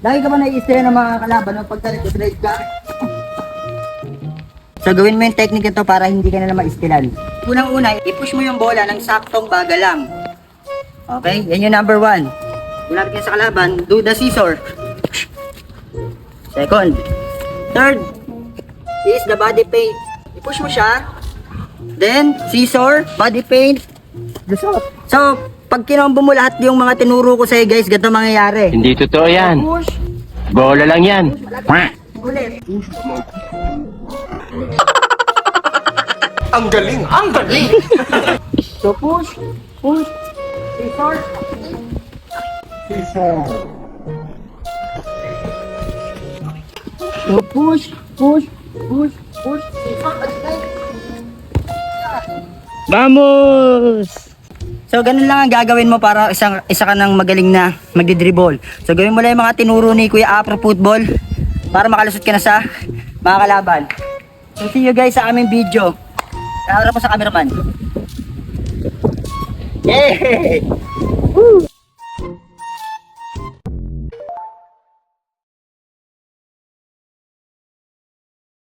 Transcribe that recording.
Lagi ka ba nai-stay ng mga kalaban ng pagka-trade ka? So gawin mo yung technique ito para hindi ka na ma-istilan. Unang-una, i-push mo yung bola ng saktong baga lang. Okay? Yan yung number 1. Kunwari ka sa kalaban, do the scissor. Second. Third is the body paint. I-push mo siya. Then, scissor, body paint. So, pag kinombo mo lahat yung mga tinuro ko sa'yo guys, ganito mangyayari. Hindi totoo yan. Push, Bola lang yan. ulit. Ang galing! Ang galing! So, push, scissor. So, push, scissor. Vamos! So, ganun lang ang gagawin mo para isa ka ng magaling na magdi-dribble. So, gawin mo lang yung mga tinuro ni Kuya Afro Football para makalusot ka na sa mga kalaban. So, see you guys sa aming video. Naharap mo sa cameraman. Yay! Woo!